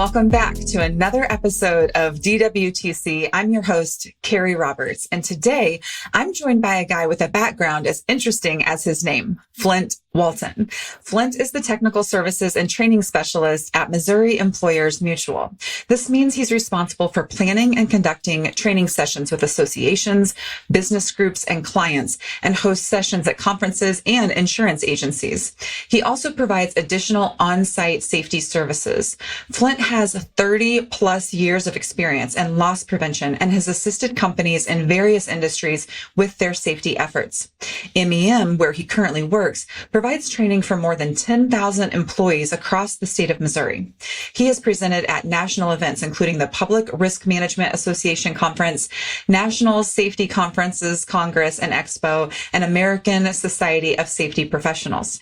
Welcome back to another episode of DWTC. I'm your host, Kerri Roberts, and today I'm joined by a guy with a background as interesting as his name, Flint Walton. Flint is the technical services and training specialist at Missouri Employers Mutual. This means he's responsible for planning and conducting training sessions with associations, business groups, and clients, and hosts sessions at conferences and insurance agencies. He also provides additional on-site safety services. Flint has 30 plus years of experience in loss prevention and has assisted companies in various industries with their safety efforts. MEM, where he currently works, provides training for more than 10,000 employees across the state of Missouri. He has presented at national events, including the Public Risk Management Association Conference, National Safety Conferences, Congress and Expo, and American Society of Safety Professionals.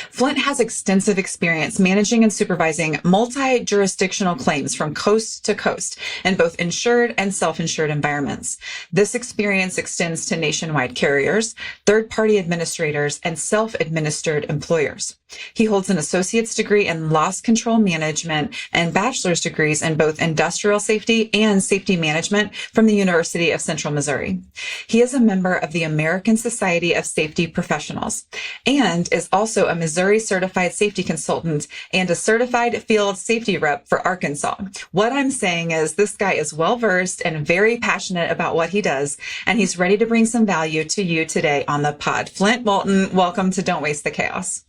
Flint has extensive experience managing and supervising multi-jurisdictional claims from coast to coast in both insured and self-insured environments. This experience extends to nationwide carriers, third-party administrators, and self-administered employers. He holds an associate's degree in loss control management and bachelor's degrees in both industrial safety and safety management from the University of Central Missouri. He is a member of the American Society of Safety Professionals and is also a Missouri Certified Safety Consultant and a Certified Field Safety Rep for Arkansas. What I'm saying is this guy is well-versed and very passionate about what he does, and he's ready to bring some value to you today on the pod. Flint Walton, welcome to Don't Waste the Chaos.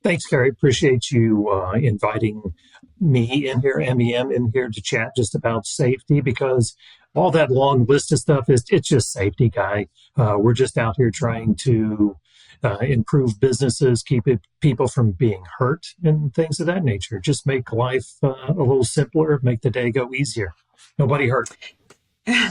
Thanks, Kerri. Appreciate you inviting me in here, MEM in here to chat just about safety, because all that long list of stuff it's just safety, guy. We're just out here trying to improve businesses, keep people from being hurt and things of that nature. Just make life a little simpler, make the day go easier. Nobody hurt.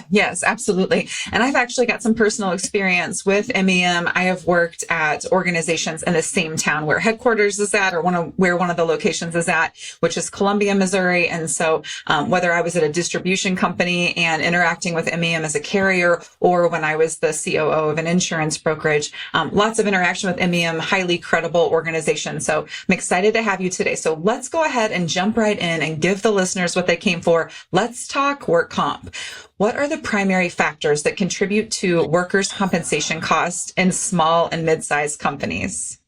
Yes, absolutely. And I've actually got some personal experience with MEM. I have worked at organizations in the same town where headquarters is at, or where one of the locations is at, which is Columbia, Missouri. And so whether I was at a distribution company and interacting with MEM as a carrier, or when I was the COO of an insurance brokerage, lots of interaction with MEM, highly credible organization. So I'm excited to have you today. So let's go ahead and jump right in and give the listeners what they came for. Let's talk work comp. What are the primary factors that contribute to workers' compensation costs in small and mid-sized companies?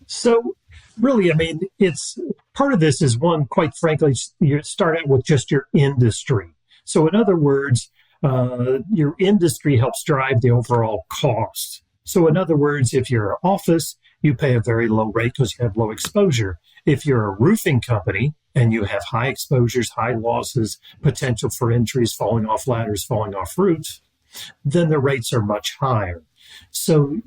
So really, it's part of this is one, quite frankly, you start out with just your industry. So in other words, your industry helps drive the overall cost. So in other words, if you're an office, you pay a very low rate because you have low exposure. If you're a roofing company and you have high exposures, high losses, potential for injuries, falling off ladders, falling off roofs, then the rates are much higher. So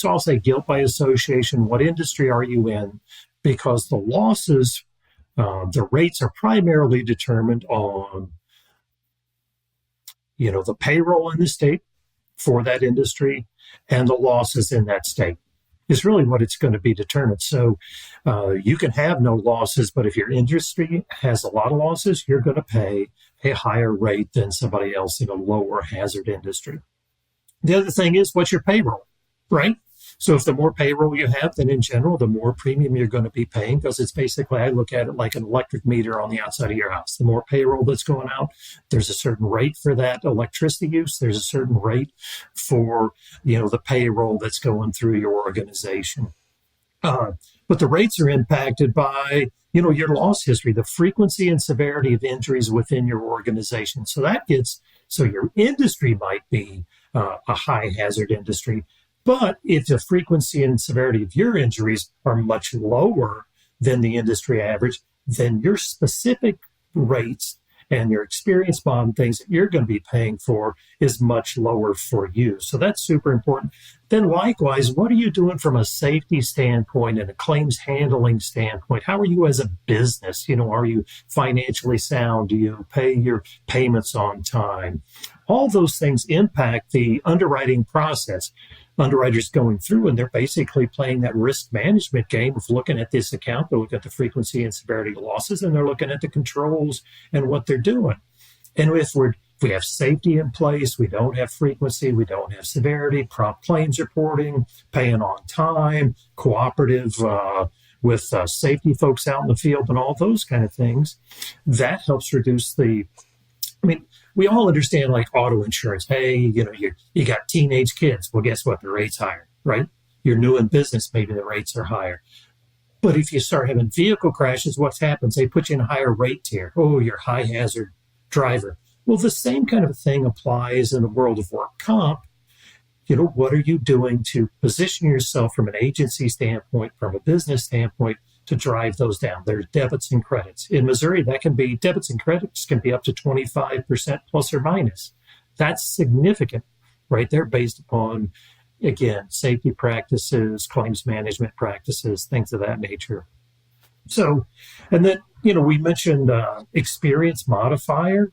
I'll say guilt by association. What industry are you in? Because the losses, the rates are primarily determined on, the payroll in the state for that industry and the losses in that state. Is really what it's going to be determined. So you can have no losses, but if your industry has a lot of losses, you're going to pay a higher rate than somebody else in a lower hazard industry. The other thing is, what's your payroll, right? So if the more payroll you have, then in general, the more premium you're going to be paying, because it's basically, I look at it like an electric meter on the outside of your house. The more payroll that's going out, there's a certain rate for that electricity use. There's a certain rate for, the payroll that's going through your organization. But the rates are impacted by, your loss history, the frequency and severity of injuries within your organization. So your industry might be a high hazard industry. But if the frequency and severity of your injuries are much lower than the industry average, then your specific rates and your experience bond things that you're going to be paying for is much lower for you. So that's super important. Then likewise, what are you doing from a safety standpoint and a claims handling standpoint? How are you as a business? Are you financially sound? Do you pay your payments on time? All those things impact the underwriting process. Underwriters going through, and they're basically playing that risk management game of looking at this account. They look at the frequency and severity of losses, and they're looking at the controls and what they're doing. And if we have safety in place, we don't have frequency, we don't have severity, prompt claims reporting, paying on time, cooperative with safety folks out in the field and all those kind of things. That helps reduce we all understand like auto insurance. Hey, you got teenage kids. Well, guess what? The rate's higher, right? You're new in business, maybe the rates are higher. But if you start having vehicle crashes, what happens? They put you in a higher rate tier. Oh, you're a high hazard driver. Well, the same kind of thing applies in the world of work comp. What are you doing to position yourself from an agency standpoint, from a business standpoint, to drive those down? There's debits and credits. In Missouri, that can be debits and credits can be up to 25% plus or minus. That's significant right there based upon, again, safety practices, claims management practices, things of that nature. So, and then, we mentioned experience modifier.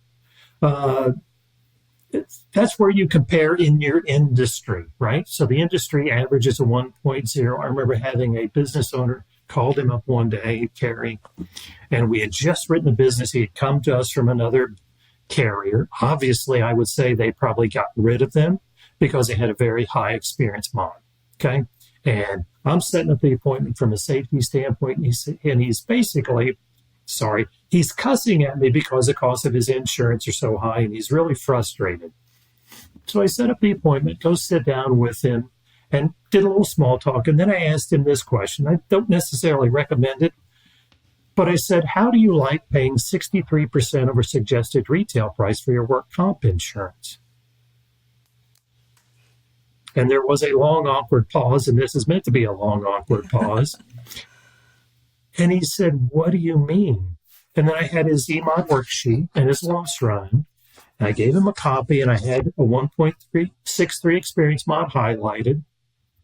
That's where you compare in your industry, right? So the industry average is a 1.0. I remember having a business owner called him up one day, Kerri, and we had just written a business. He had come to us from another carrier. Obviously, I would say they probably got rid of them because they had a very high experience mod, okay? And I'm setting up the appointment from a safety standpoint, and he's basically, he's cussing at me because the cost of his insurance are so high, and he's really frustrated. So I set up the appointment, go sit down with him, and did a little small talk. And then I asked him this question. I don't necessarily recommend it, but I said, how do you like paying 63% of a suggested retail price for your work comp insurance? And there was a long, awkward pause, and this is meant to be a long, awkward pause. And he said, what do you mean? And then I had his EMOD worksheet and his loss run. And I gave him a copy, and I had a 1.363 experience mod highlighted,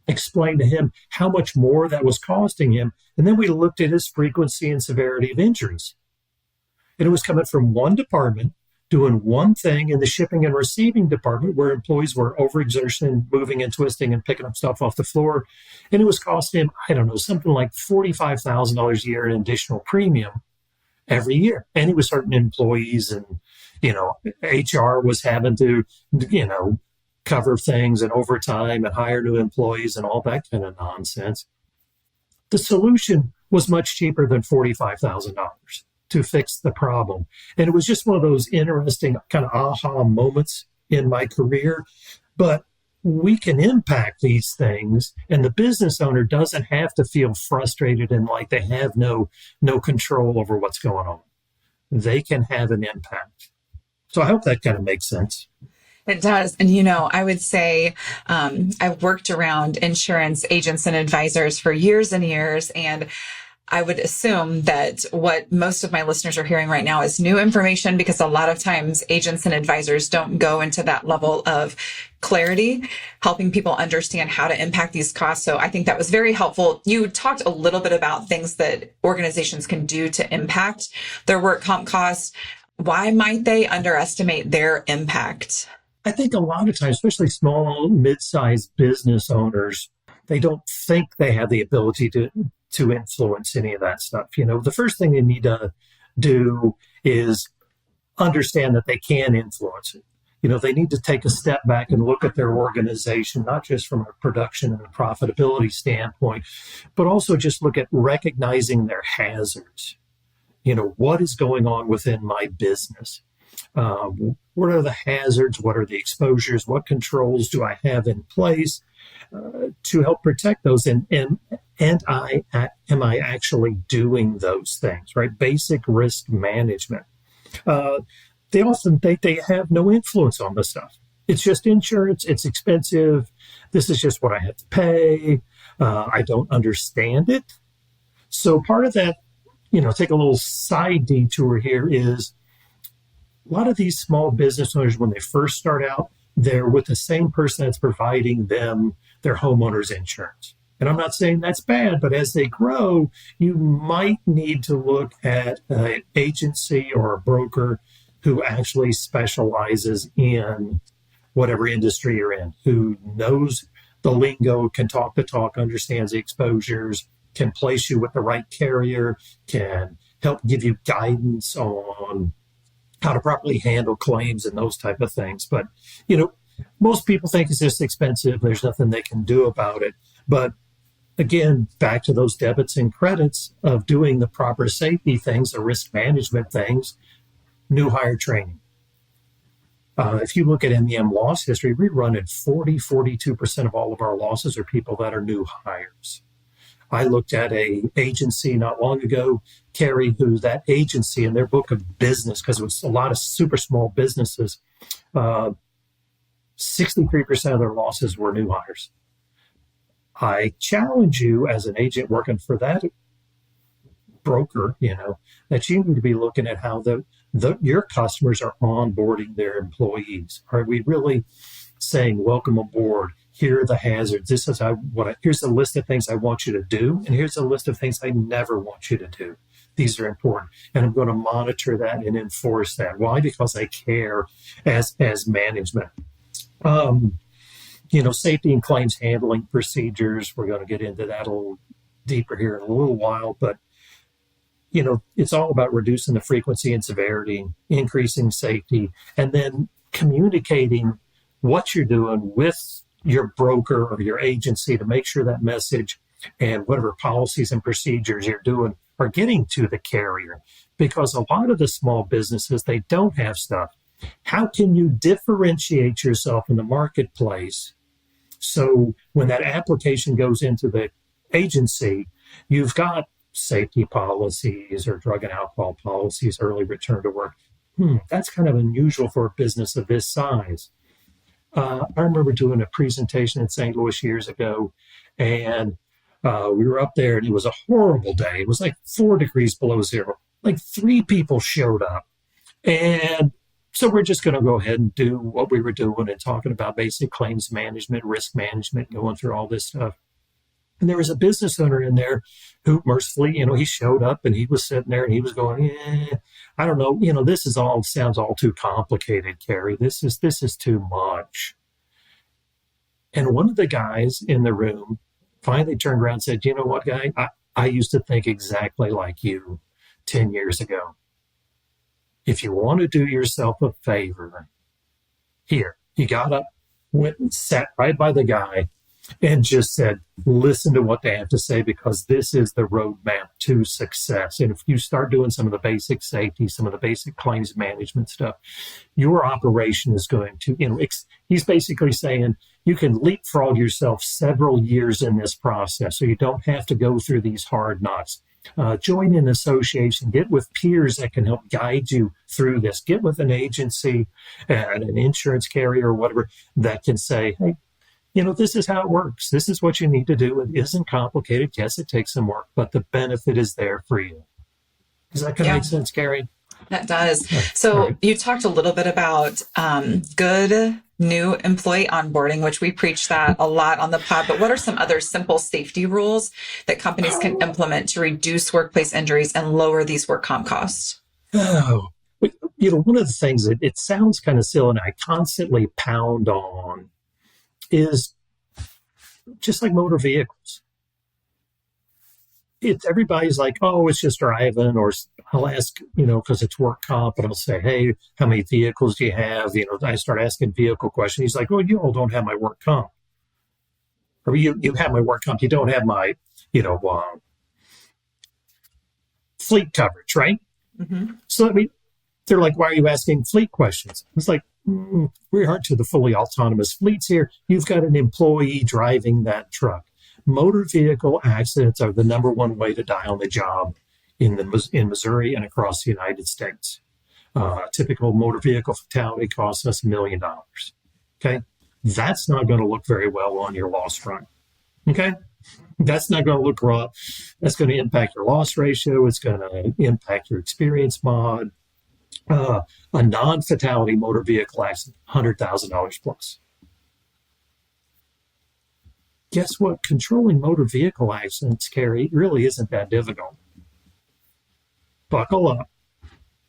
explained to him how much more that was costing him. And then we looked at his frequency and severity of injuries. And it was coming from one department, doing one thing in the shipping and receiving department where employees were overexertion, moving and twisting and picking up stuff off the floor. And it was costing him, I don't know, something like $45,000 a year in additional premium every year. And he was hurting employees, and, HR was having to, cover things and overtime and hire new employees and all that kind of nonsense. The solution was much cheaper than $45,000 to fix the problem. And it was just one of those interesting kind of aha moments in my career. But we can impact these things, and the business owner doesn't have to feel frustrated and like they have no control over what's going on. They can have an impact. So I hope that kind of makes sense. It does. And, I would say I've worked around insurance agents and advisors for years and years, and I would assume that what most of my listeners are hearing right now is new information, because a lot of times agents and advisors don't go into that level of clarity, helping people understand how to impact these costs. So I think that was very helpful. You talked a little bit about things that organizations can do to impact their work comp costs. Why might they underestimate their impact? I think a lot of times, especially small, mid-sized business owners, they don't think they have the ability to influence any of that stuff. The first thing they need to do is understand that they can influence it. They need to take a step back and look at their organization, not just from a production and a profitability standpoint, but also just look at recognizing their hazards. What is going on within my business? What are the hazards? What are the exposures? What controls do I have in place to help protect those? And am I actually doing those things, right? Basic risk management. They often think they have no influence on this stuff. It's just insurance. It's expensive. This is just what I have to pay. I don't understand it. So part of that, take a little side detour here, is a lot of these small business owners, when they first start out, they're with the same person that's providing them their homeowner's insurance. And I'm not saying that's bad, but as they grow, you might need to look at an agency or a broker who actually specializes in whatever industry you're in, who knows the lingo, can talk the talk, understands the exposures, can place you with the right carrier, can help give you guidance on how to properly handle claims and those type of things. But, most people think it's just expensive. There's nothing they can do about it. But Again, back to those debits and credits of doing the proper safety things, the risk management things, new hire training. If you look at MEM loss history, we run at 42% of all of our losses are people that are new hires. I looked at a agency not long ago, Kerri, who that agency in their book of business, because it was a lot of super small businesses, 63% of their losses were new hires. I challenge you as an agent working for that broker, that you need to be looking at how your customers are onboarding their employees. Are we really saying, welcome aboard? Here are the hazards. Here's a list of things I want you to do. And here's a list of things I never want you to do. These are important. And I'm going to monitor that and enforce that. Why? Because I care as management. Safety and claims handling procedures. We're going to get into that a little deeper here in a little while, but it's all about reducing the frequency and severity, increasing safety, and then communicating what you're doing with your broker or your agency to make sure that message and whatever policies and procedures you're doing are getting to the carrier. Because a lot of the small businesses, they don't have stuff. How can you differentiate yourself in the marketplace so when that application goes into the agency, you've got safety policies or drug and alcohol policies, early return to work? That's kind of unusual for a business of this size. I remember doing a presentation in St. Louis years ago, and we were up there, and it was a horrible day. It was like 4 degrees below zero. Like 3 people showed up. And so we're just going to go ahead and do what we were doing and talking about basic claims management, risk management, going through all this stuff. And there was a business owner in there who mercifully, he showed up and he was sitting there and he was going, I don't know, this sounds all too complicated, Kerri. This is too much. And one of the guys in the room finally turned around and said, you know what, guy, I used to think exactly like you 10 years ago. If you want to do yourself a favor, here, he got up, went and sat right by the guy and just said, listen to what they have to say, because this is the roadmap to success. And if you start doing some of the basic safety, some of the basic claims management stuff, your operation is going to, he's basically saying you can leapfrog yourself several years in this process so you don't have to go through these hard knocks. Join an association, get with peers that can help guide you through this. Get with an agency and an insurance carrier or whatever that can say, hey, this is how it works. This is what you need to do. It isn't complicated. Yes, it takes some work, but the benefit is there for you. Does that kind of make sense, Kerri? That does. So you talked a little bit about good new employee onboarding, which we preach that a lot on the pod, but what are some other simple safety rules that companies can implement to reduce workplace injuries and lower these work comp costs? Oh, one of the things that it sounds kind of silly and I constantly pound on is just like motor vehicles. Everybody's like, oh, it's just driving, or I'll ask, because it's work comp, and I'll say, hey, how many vehicles do you have? I start asking vehicle questions. He's like, oh, you all don't have my work comp. Or you have my work comp. You don't have my, fleet coverage, right? Mm-hmm. So, they're like, why are you asking fleet questions? It's like, we aren't to the fully autonomous fleets here. You've got an employee driving that truck. Motor vehicle accidents are the number one way to die on the job in Missouri and across the United States. Typical motor vehicle fatality costs us $1 million. Okay, that's not going to look very well on your loss front. Okay, that's not going to look raw. That's going to impact your loss ratio. It's going to impact your experience mod. A non-fatality motor vehicle accident, $100,000 plus. Guess what? Controlling motor vehicle accidents, Kerri, really isn't that difficult. Buckle up,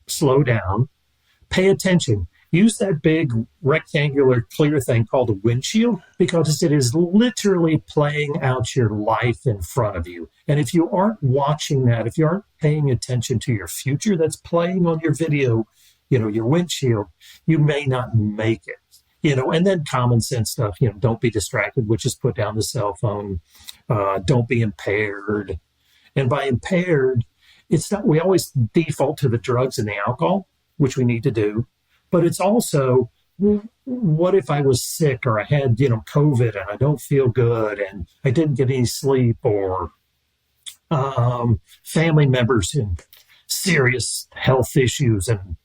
slow down, pay attention. Use that big rectangular clear thing called a windshield, because it is literally playing out your life in front of you. And if you aren't watching that, if you aren't paying attention to your future that's playing on your video, your windshield, you may not make it. And then common sense stuff, don't be distracted, which is put down the cell phone. Don't be impaired. And by impaired, it's not, we always default to the drugs and the alcohol, which we need to do, but it's also, what if I was sick or I had, COVID and I don't feel good and I didn't get any sleep, or family members in serious health issues and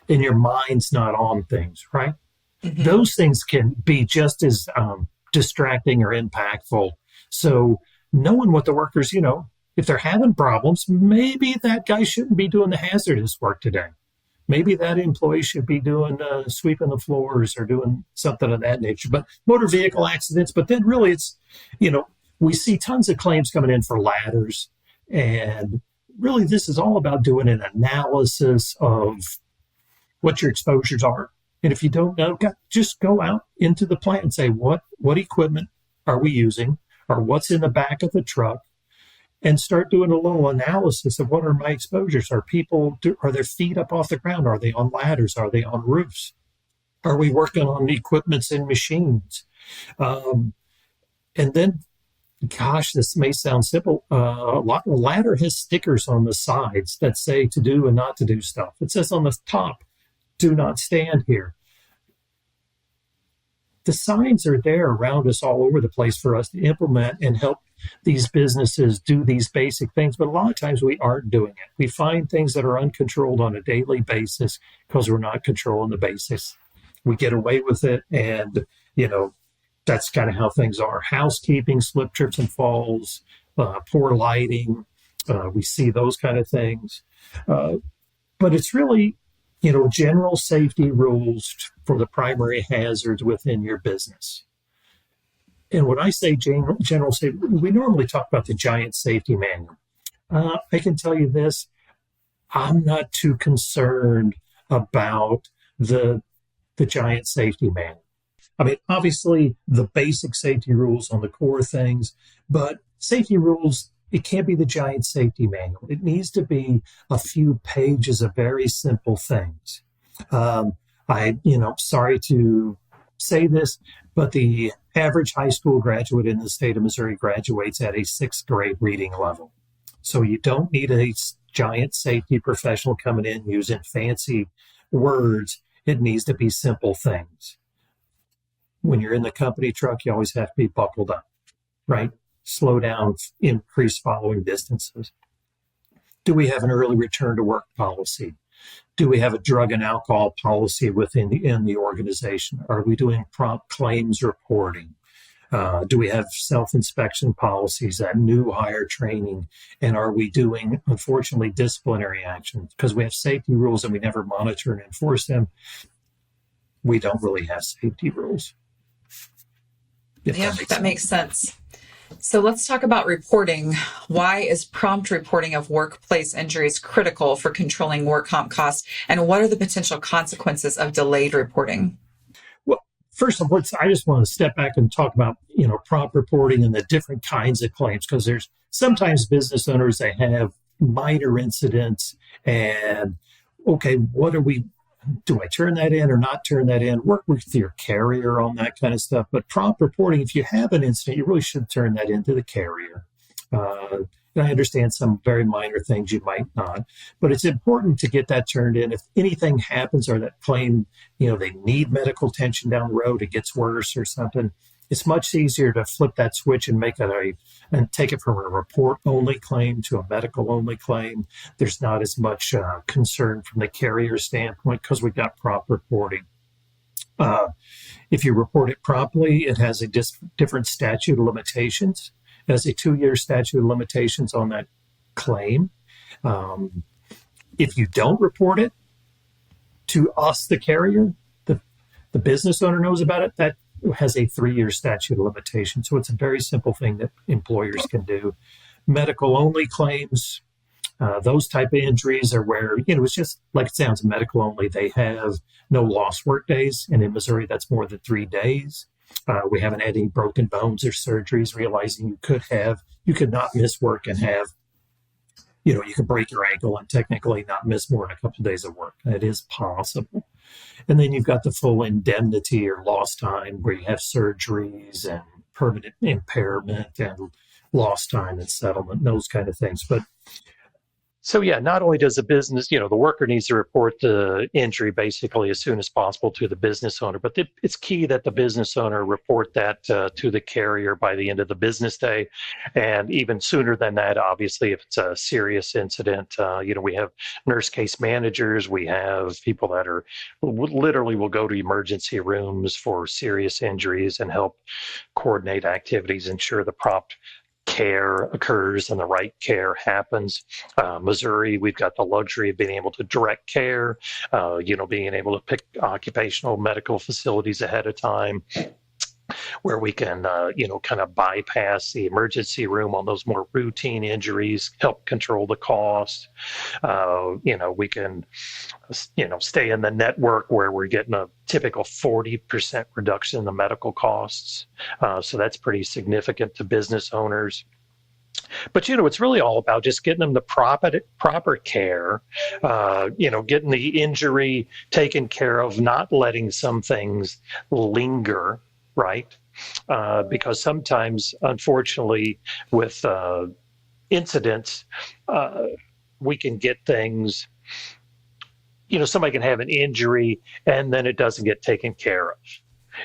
your mind's not on things, right? Mm-hmm. Those things can be just as distracting or impactful. So knowing what the workers, if they're having problems, maybe that guy shouldn't be doing the hazardous work today. Maybe that employee should be doing sweeping the floors or doing something of that nature. But motor vehicle accidents, but then really it's, we see tons of claims coming in for ladders. And really this is all about doing an analysis of what your exposures are. And if you don't know, just go out into the plant and say, what equipment are we using, or what's in the back of the truck, and start doing a little analysis of what are my exposures. Are their feet up off the ground? Are they on ladders? Are they on roofs? Are we working on equipments and machines? And then, gosh, this may sound simple. A ladder has stickers on the sides that say to do and not to do stuff. It says on the top, do not stand here. The signs are there around us all over the place for us to implement and help these businesses do these basic things. But a lot of times we aren't doing it. We find things that are uncontrolled on a daily basis because we're not controlling the basics. We get away with it. And, that's kind of how things are. Housekeeping, slip, trips, and falls, poor lighting. We see those kind of things. But it's really, general safety rules for the primary hazards within your business. And when I say general safety, we normally talk about the giant safety manual. I can tell you this, I'm not too concerned about the giant safety manual. I mean, obviously the basic safety rules on the core things, but safety rules, it can't be the giant safety manual. It needs to be a few pages of very simple things. Sorry to say this, but the average high school graduate in the state of Missouri graduates at a 6th grade reading level. So you don't need a giant safety professional coming in using fancy words. It needs to be simple things. When you're in the company truck, you always have to be buckled up, right? Slow down, increase following distances. Do we have an early return to work policy? Do we have a drug and alcohol policy within the organization? Are we doing prompt claims reporting? Do we have self-inspection policies, that new hire training? And are we doing, unfortunately, disciplinary actions? Because we have safety rules and we never monitor and enforce them. We don't really have safety rules. Yeah, that makes sense. So let's talk about reporting. Why is prompt reporting of workplace injuries critical for controlling work comp costs? And what are the potential consequences of delayed reporting? Well, first of all, I just want to step back and talk about, prompt reporting and the different kinds of claims, because there's sometimes business owners, they have minor incidents and, okay, do I turn that in or not turn that in? Work with your carrier on that kind of stuff. But prompt reporting, if you have an incident, you really should turn that into the carrier. I understand some very minor things you might not, but it's important to get that turned in. If anything happens or that claim, they need medical attention down the road, it gets worse or something, it's much easier to flip that switch and and take it from a report-only claim to a medical-only claim. There's not as much concern from the carrier standpoint because we've got prompt reporting. If you report it promptly, it has a different statute of limitations. It has a 2-year statute of limitations on that claim. If you don't report it to us, the carrier, the business owner knows about it, that has a 3-year statute of limitations. So it's a very simple thing that employers can do. Medical only claims, those type of injuries are where, it's just like it sounds, medical only. They have no lost work days. And in Missouri, that's more than 3 days. We haven't had any broken bones or surgeries, realizing you could not miss work and have, you could break your ankle and technically not miss more than a couple of days of work. It is possible. And then you've got the full indemnity or lost time where you have surgeries and permanent impairment and lost time and settlement, and those kind of things. But so yeah, not only does the business, the worker needs to report the injury basically as soon as possible to the business owner, but it's key that the business owner report that to the carrier by the end of the business day. And even sooner than that, obviously, if it's a serious incident, we have nurse case managers, we have people that are literally will go to emergency rooms for serious injuries and help coordinate activities, ensure the prompt care occurs and the right care happens. Missouri, we've got the luxury of being able to direct care, being able to pick occupational medical facilities ahead of time where we can, kind of bypass the emergency room on those more routine injuries, help control the cost. We can, stay in the network where we're getting a typical 40% reduction in the medical costs. So that's pretty significant to business owners. But, it's really all about just getting them the proper care, getting the injury taken care of, not letting some things linger, right? Because sometimes, unfortunately, with incidents, we can get things, somebody can have an injury and then it doesn't get taken care of.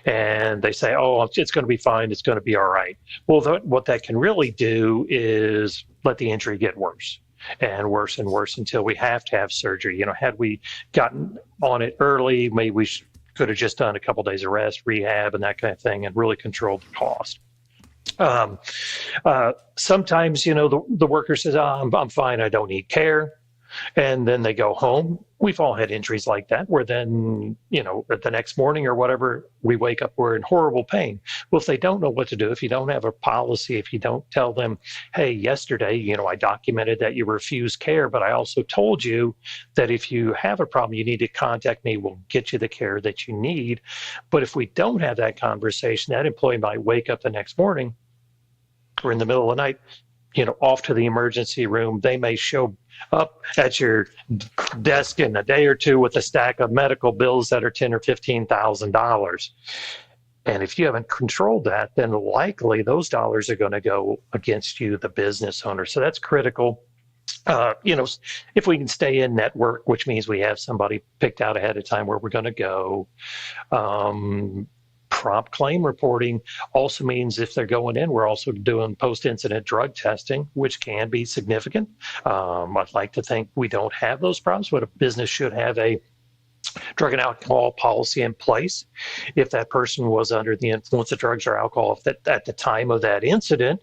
And they say, oh, it's going to be fine. It's going to be all right. Well, what that can really do is let the injury get worse and worse until we have to have surgery. Had we gotten on it early, maybe we could have just done a couple of days of rest, rehab, and that kind of thing, and really controlled the cost. Sometimes, the worker says, oh, I'm fine. I don't need care. And then they go home. We've all had injuries like that where then, at the next morning or whatever, we wake up, we're in horrible pain. Well, if they don't know what to do, if you don't have a policy, if you don't tell them, hey, yesterday, I documented that you refused care, but I also told you that if you have a problem, you need to contact me. We'll get you the care that you need. But if we don't have that conversation, that employee might wake up the next morning or in the middle of the night, off to the emergency room. They may show up at your desk in a day or two with a stack of medical bills that are $10,000 or $15,000. And if you haven't controlled that, then likely those dollars are going to go against you, the business owner. So that's critical. If we can stay in network, which means we have somebody picked out ahead of time where we're going to go. Prompt claim reporting also means if they're going in, we're also doing post-incident drug testing, which can be significant. I'd like to think we don't have those problems, but a business should have a drug and alcohol policy in place. If that person was under the influence of drugs or alcohol at the time of that incident,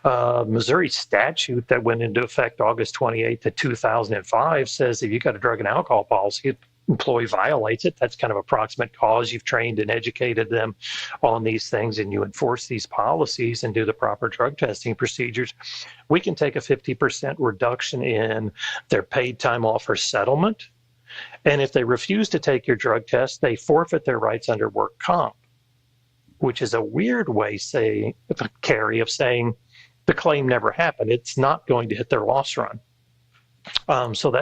Missouri statute that went into effect August 28th of 2005 says if you got a drug and alcohol policy, employee violates it, that's kind of approximate cause. You've trained and educated them on these things and you enforce these policies and do the proper drug testing procedures. We can take a 50% reduction in their paid time off or settlement. And if they refuse to take your drug test, they forfeit their rights under work comp, which is a weird way, Kerri, of saying the claim never happened. It's not going to hit their loss run. So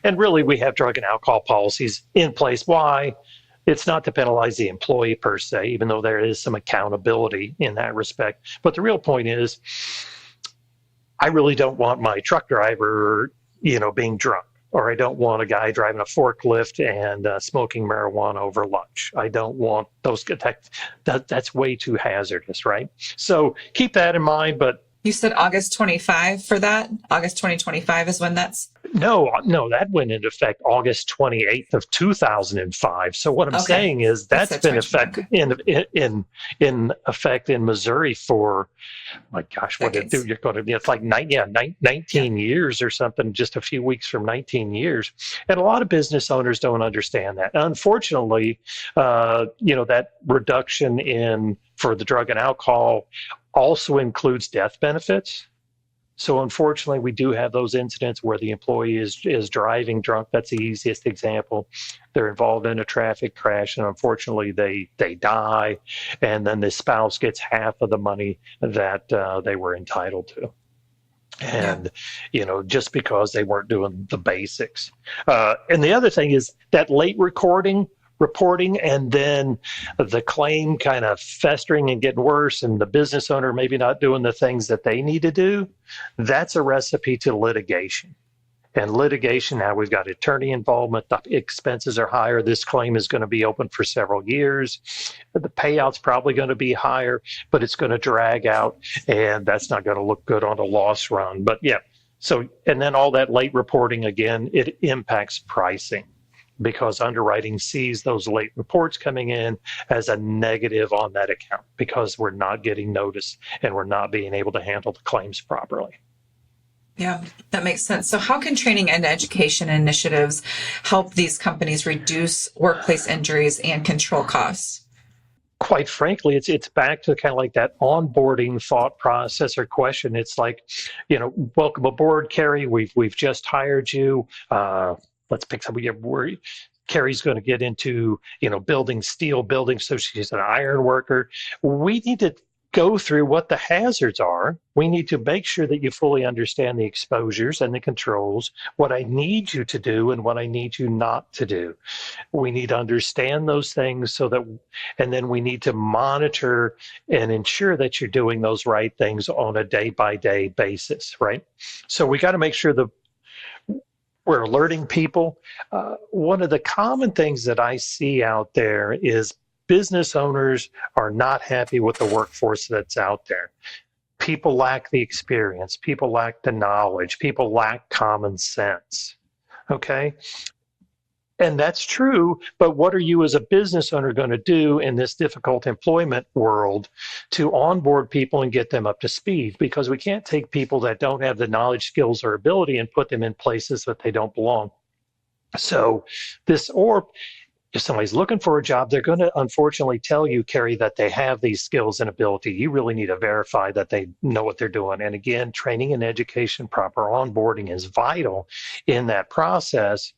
and really we have drug and alcohol policies in place. Why? It's not to penalize the employee per se, even though there is some accountability in that respect. But the real point is, I really don't want my truck driver, being drunk, or I don't want a guy driving a forklift and smoking marijuana over lunch. I don't want those. That's way too hazardous, right? So keep that in mind, but you said August 25 for that? August 2025 is when that's? No, that went into effect August 28th of 2005. So what I'm saying is that's been in effect in Missouri for, my gosh, what did it do? You're going to be, it's like 19 years or something, just a few weeks from 19 years. And a lot of business owners don't understand that. Unfortunately, that reduction for the drug and alcohol also includes death benefits. So unfortunately, we do have those incidents where the employee is driving drunk. That's the easiest example. They're involved in a traffic crash, and unfortunately, they die, and then the spouse gets half of the money that they were entitled to. And, just because they weren't doing the basics. And the other thing is that late recording reporting and then the claim kind of festering and getting worse and the business owner maybe not doing the things that they need to do, that's a recipe to litigation. And litigation, now we've got attorney involvement, the expenses are higher, this claim is going to be open for several years, the payout's probably going to be higher, but it's going to drag out, and that's not going to look good on a loss run. But yeah, so, and then all that late reporting, again, it impacts pricing because underwriting sees those late reports coming in as a negative on that account because we're not getting notice and we're not being able to handle the claims properly. Yeah, that makes sense. So how can training and education initiatives help these companies reduce workplace injuries and control costs? Quite frankly, it's back to kind of like that onboarding thought process or question. It's like, welcome aboard, Kerri. We've just hired you. Let's pick somebody up. Kerri's going to get into, building steel building, so she's an iron worker. We need to go through what the hazards are. We need to make sure that you fully understand the exposures and the controls, what I need you to do and what I need you not to do. We need to understand those things and then we need to monitor and ensure that you're doing those right things on a day-by-day basis, right? So we got to make sure that we're alerting people. One of the common things that I see out there is business owners are not happy with the workforce that's out there. People lack the experience. People lack the knowledge. People lack common sense. Okay? And that's true, but what are you as a business owner going to do in this difficult employment world to onboard people and get them up to speed? Because we can't take people that don't have the knowledge, skills, or ability and put them in places that they don't belong. So if somebody's looking for a job, they're going to unfortunately tell you, Kerri, that they have these skills and ability. You really need to verify that they know what they're doing. And again, training and education, proper onboarding is vital in that process.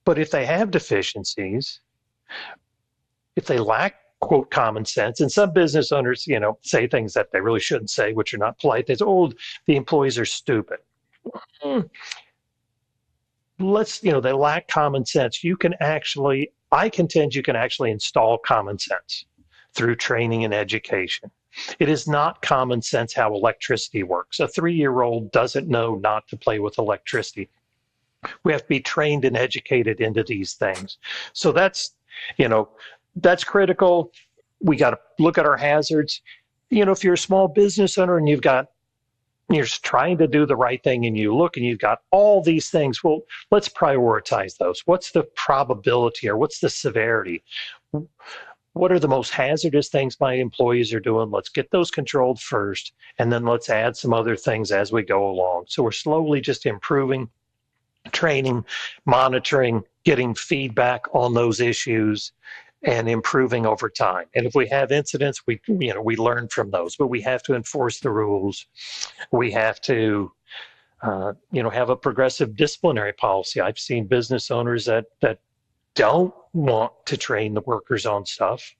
But if they have deficiencies, if they lack, quote, common sense, and some business owners, say things that they really shouldn't say, which are not polite. They say, the employees are stupid. They lack common sense. I contend you can actually install common sense through training and education. It is not common sense how electricity works. A 3-year-old doesn't know not to play with electricity. We have to be trained and educated into these things. So that's critical. We got to look at our hazards. If you're a small business owner and you're trying to do the right thing and you look and you've got all these things, well, let's prioritize those. What's the probability or what's the severity? What are the most hazardous things my employees are doing? Let's get those controlled first, and then let's add some other things as we go along. So we're slowly just improving, training, monitoring, getting feedback on those issues, and improving over time. And if we have incidents, we learn from those, but we have to enforce the rules. We have to, have a progressive disciplinary policy. I've seen business owners that don't want to train the workers on stuff,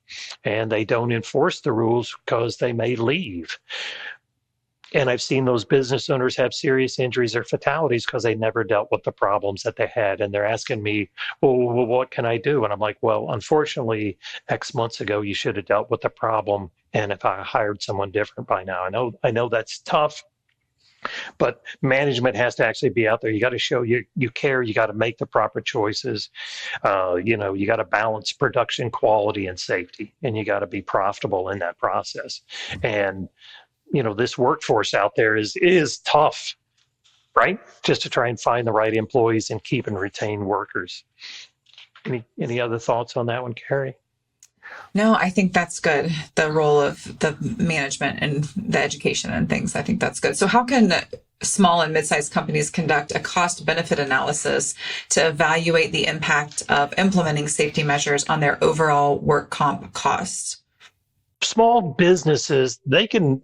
and they don't enforce the rules because they may leave. And I've seen those business owners have serious injuries or fatalities because they never dealt with the problems that they had. And they're asking me, well, what can I do? And I'm like, well, unfortunately, X months ago, you should have dealt with the problem. And if I hired someone different by now, I know that's tough, but management has to actually be out there. You got to show you care. You got to make the proper choices. You got to balance production quality and safety, and you got to be profitable in that process. And this workforce out there is tough, right? Just to try and find the right employees and keep and retain workers. Any other thoughts on that one, Kerri? No, I think that's good. The role of the management and the education and things. I think that's good. So how can small and mid-sized companies conduct a cost-benefit analysis to evaluate the impact of implementing safety measures on their overall work comp costs? Small businesses, they can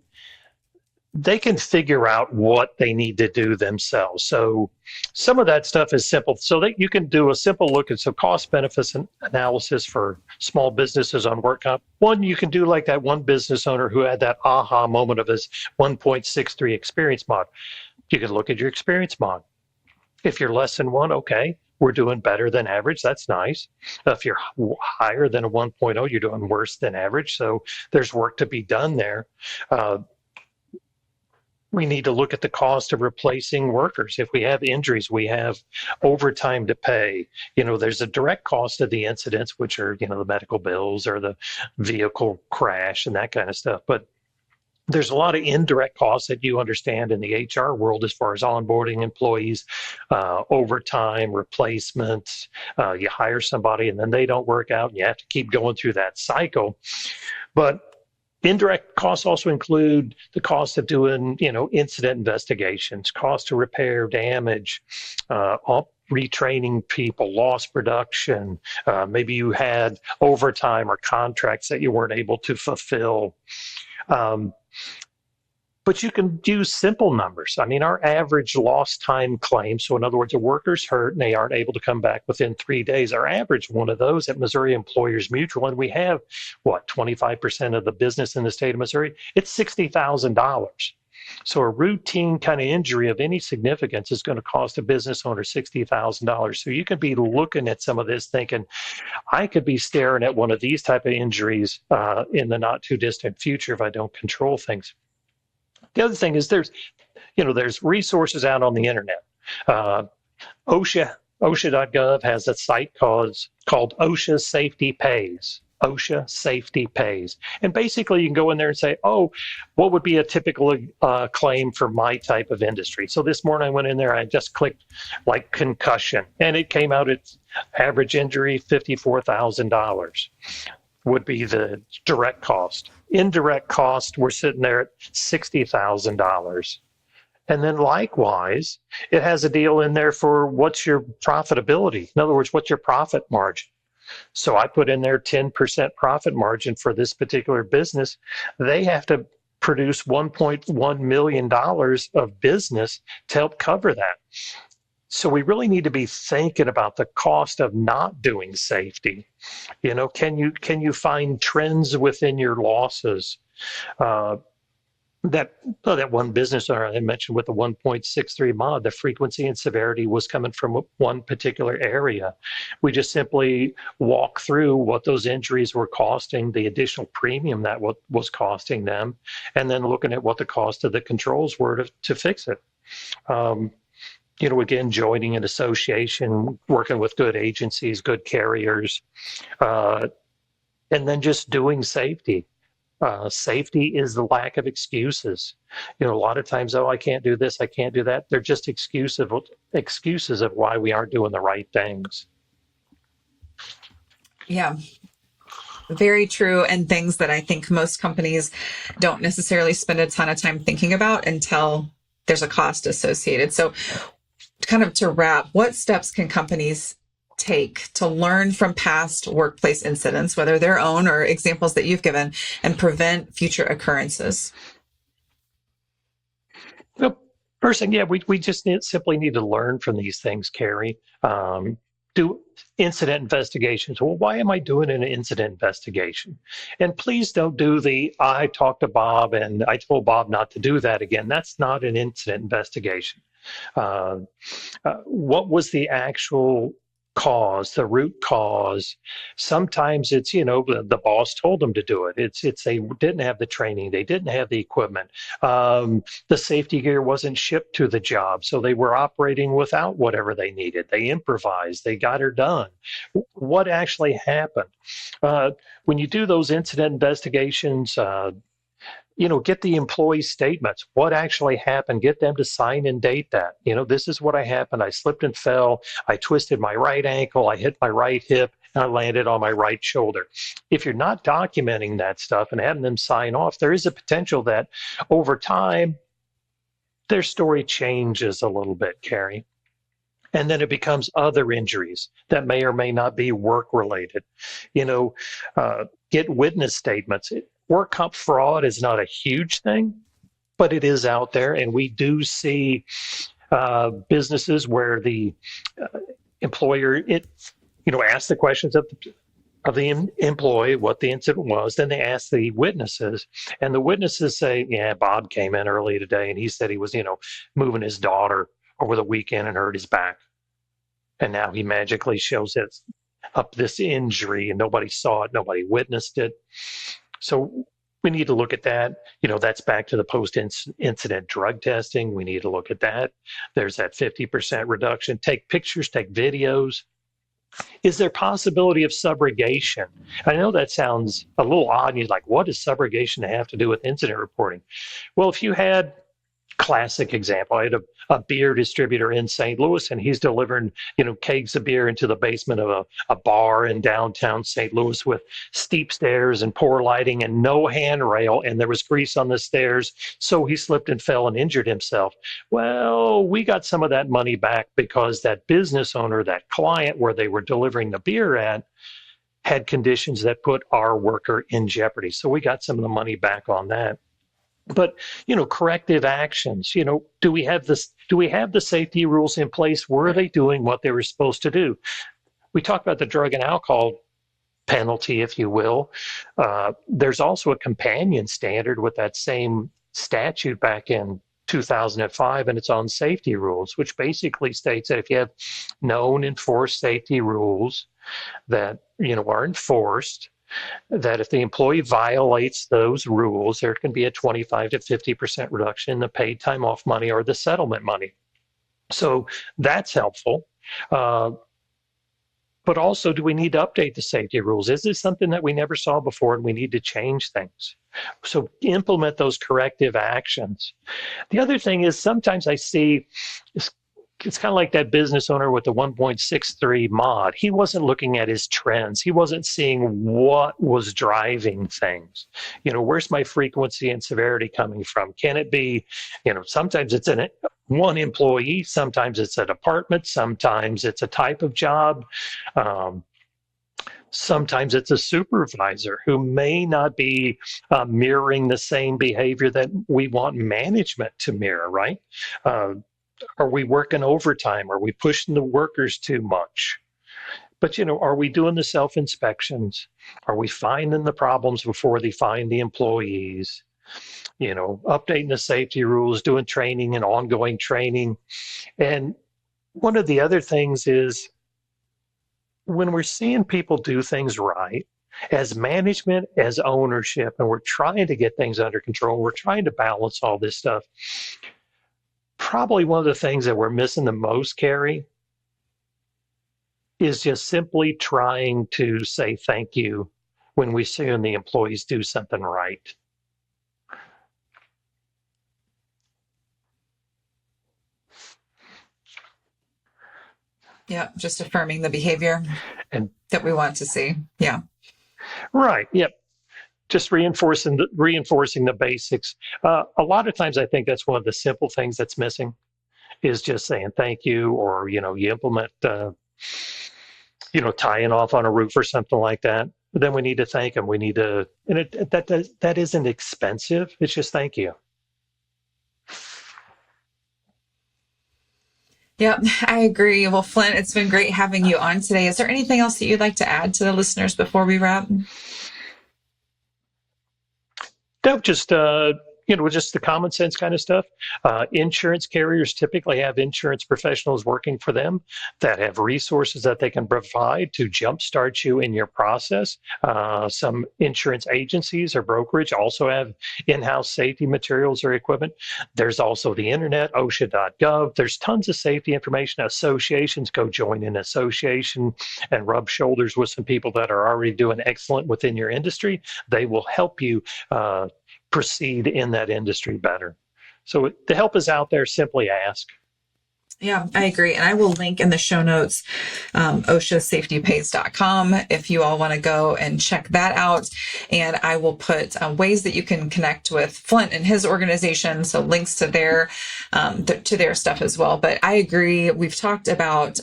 figure out what they need to do themselves. So some of that stuff is simple. So that you can do a simple look at some cost benefits analysis for small businesses on work comp. One, you can do like that one business owner who had that aha moment of his 1.63 experience mod. You can look at your experience mod. If you're less than one, okay, we're doing better than average. That's nice. If you're higher than a 1.0, you're doing worse than average. So there's work to be done there. We need to look at the cost of replacing workers. If we have injuries, we have overtime to pay. There's a direct cost of the incidents, which are, the medical bills or the vehicle crash and that kind of stuff. But there's a lot of indirect costs that you understand in the HR world as far as onboarding employees, overtime, replacements. You hire somebody and then they don't work out and you have to keep going through that cycle. But indirect costs also include the cost of doing, incident investigations, cost to repair damage, retraining people, lost production. Maybe you had overtime or contracts that you weren't able to fulfill. But you can use simple numbers. Our average lost time claim, so in other words, a worker's hurt and they aren't able to come back within 3 days, our average one of those at Missouri Employers Mutual, and we have, 25% of the business in the state of Missouri, it's $60,000. So a routine kind of injury of any significance is going to cost a business owner $60,000. So you could be looking at some of this thinking, I could be staring at one of these type of injuries in the not too distant future if I don't control things. The other thing is there's resources out on the internet. OSHA.gov has a site called OSHA Safety Pays. OSHA Safety Pays. And basically you can go in there and say, what would be a typical claim for my type of industry? So this morning I went in there, I just clicked like concussion, and it came out at average injury, $54,000 would be the direct cost. Indirect cost, we're sitting there at $60,000. And then likewise, it has a deal in there for what's your profitability. In other words, what's your profit margin? So I put in there 10% profit margin for this particular business. They have to produce $1.1 million of business to help cover that. So we really need to be thinking about the cost of not doing safety. Can you find trends within your losses? That one business owner I mentioned with the 1.63 mod, the frequency and severity was coming from one particular area. We just simply walk through what those injuries were costing, the additional premium that was costing them, and then looking at what the cost of the controls were to fix it. Again, joining an association, working with good agencies, good carriers, and then just doing safety. Safety is the lack of excuses. A lot of times, I can't do this, I can't do that. They're just excuses of why we aren't doing the right things. Yeah. Very true. And things that I think most companies don't necessarily spend a ton of time thinking about until there's a cost associated. So kind of to wrap, what steps can companies take to learn from past workplace incidents, whether their own or examples that you've given, and prevent future occurrences? Well, first thing, we just simply need to learn from these things, Kerri. Do incident investigations. Well, why am I doing an incident investigation? And please don't do I talked to Bob and I told Bob not to do that again. That's not an incident investigation. What was the actual cause, the root cause? Sometimes it's, the boss told them to do it. It's they didn't have the training. They didn't have the equipment. The safety gear wasn't shipped to the job. So they were operating without whatever they needed. They improvised. They got her done. What actually happened? When you do those incident investigations, get the employee statements. What actually happened? Get them to sign and date that. This is what happened. I slipped and fell. I twisted my right ankle. I hit my right hip and I landed on my right shoulder. If you're not documenting that stuff and having them sign off, there is a potential that over time, their story changes a little bit, Kerri. And then it becomes other injuries that may or may not be work related. Get witness statements. Work comp fraud is not a huge thing, but it is out there. And we do see businesses where the employer, asks the questions of the employee, what the incident was. Then they ask the witnesses, and the witnesses say, yeah, Bob came in early today and he said he was, moving his daughter over the weekend and hurt his back. And now he magically shows up this injury and nobody saw it, nobody witnessed it. So we need to look at that. That's back to the post-incident drug testing. We need to look at that. There's that 50% reduction. Take pictures, take videos. Is there possibility of subrogation? I know that sounds a little odd. And you're like, what does subrogation have to do with incident reporting? Well, if you had, classic example, I had a beer distributor in St. Louis, and he's delivering, kegs of beer into the basement of a bar in downtown St. Louis with steep stairs and poor lighting and no handrail, and there was grease on the stairs, so he slipped and fell and injured himself. Well, we got some of that money back because that business owner, that client where they were delivering the beer at, had conditions that put our worker in jeopardy. So we got some of the money back on that. But, corrective actions, do we have the safety rules in place? Were they doing what they were supposed to do? We talked about the drug and alcohol penalty, if you will. There's also a companion standard with that same statute back in 2005, and it's on safety rules, which basically states that if you have known enforced safety rules that, are enforced, that if the employee violates those rules, there can be a 25 to 50% reduction in the paid time off money or the settlement money. So that's helpful. But also, do we need to update the safety rules? Is this something that we never saw before and we need to change things? So implement those corrective actions. The other thing is sometimes I see, it's kind of like that business owner with the 1.63 mod. He wasn't looking at his trends. He wasn't seeing what was driving things. Where's my frequency and severity coming from? Can it be, sometimes it's one employee, sometimes it's a department, sometimes it's a type of job. Sometimes it's a supervisor who may not be mirroring the same behavior that we want management to mirror, right? Are we working overtime? Are we pushing the workers too much? But, are we doing the self-inspections? Are we finding the problems before they find the employees? Updating the safety rules, doing training and ongoing training. And one of the other things is when we're seeing people do things right, as management, as ownership, and we're trying to get things under control, we're trying to balance all this stuff. Probably one of the things that we're missing the most, Kerri, is just simply trying to say thank you when we see the employees do something right. Yeah, just affirming the behavior that we want to see. Yeah. Right. Yep. Just reinforcing the basics. A lot of times I think that's one of the simple things that's missing is just saying thank you, or, you implement, tying off on a roof or something like that. But then we need to thank them. We need to, and that isn't expensive. It's just thank you. Yeah, I agree. Well, Flint, it's been great having you on today. Is there anything else that you'd like to add to the listeners before we wrap? No, just just the common sense kind of stuff. Insurance carriers typically have insurance professionals working for them that have resources that they can provide to jumpstart you in your process. Some insurance agencies or brokerage also have in-house safety materials or equipment. There's also the internet, OSHA.gov. There's tons of safety information. Associations, go join an association and rub shoulders with some people that are already doing excellent within your industry. They will help you proceed in that industry better. So the help is out there. Simply ask. Yeah, I agree. And I will link in the show notes, OSHAsafetypays.com if you all want to go and check that out. And I will put ways that you can connect with Flint and his organization. So links to their stuff as well. But I agree. We've talked about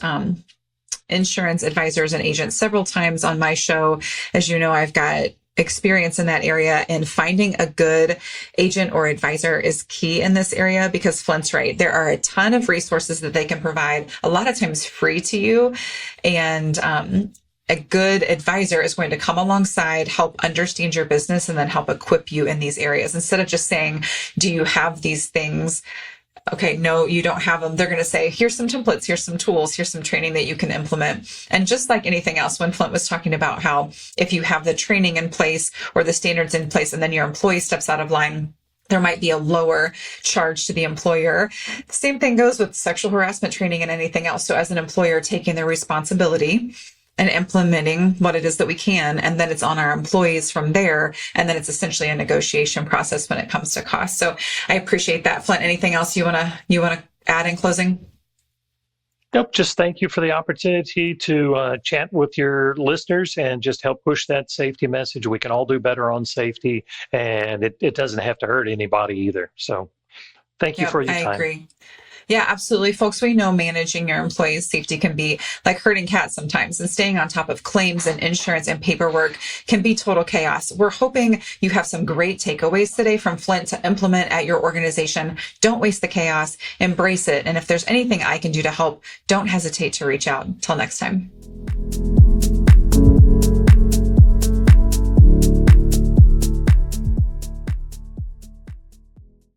insurance advisors and agents several times on my show. As you know, I've got experience in that area, and finding a good agent or advisor is key in this area, because Flint's right. There are a ton of resources that they can provide, a lot of times free to you. And a good advisor is going to come alongside, help understand your business, and then help equip you in these areas. Instead of just saying, do you have these things? okay, no, you don't have them. They're going to say, here's some templates, here's some tools, here's some training that you can implement. And just like anything else, when Flint was talking about how if you have the training in place or the standards in place and then your employee steps out of line, there might be a lower charge to the employer. The same thing goes with sexual harassment training and anything else. So as an employer, taking their responsibility and implementing what it is that we can, and then it's on our employees from there, and then it's essentially a negotiation process when it comes to cost. So I appreciate that. Flint, anything else you want to add in closing? Nope, just thank you for the opportunity to chat with your listeners and just help push that safety message. We can all do better on safety, and it doesn't have to hurt anybody either. So thank you for your time. I agree. Yeah, absolutely. Folks, we know managing your employees' safety can be like herding cats sometimes, and staying on top of claims and insurance and paperwork can be total chaos. We're hoping you have some great takeaways today from Flint to implement at your organization. Don't waste the chaos, embrace it. And if there's anything I can do to help, don't hesitate to reach out. Till next time.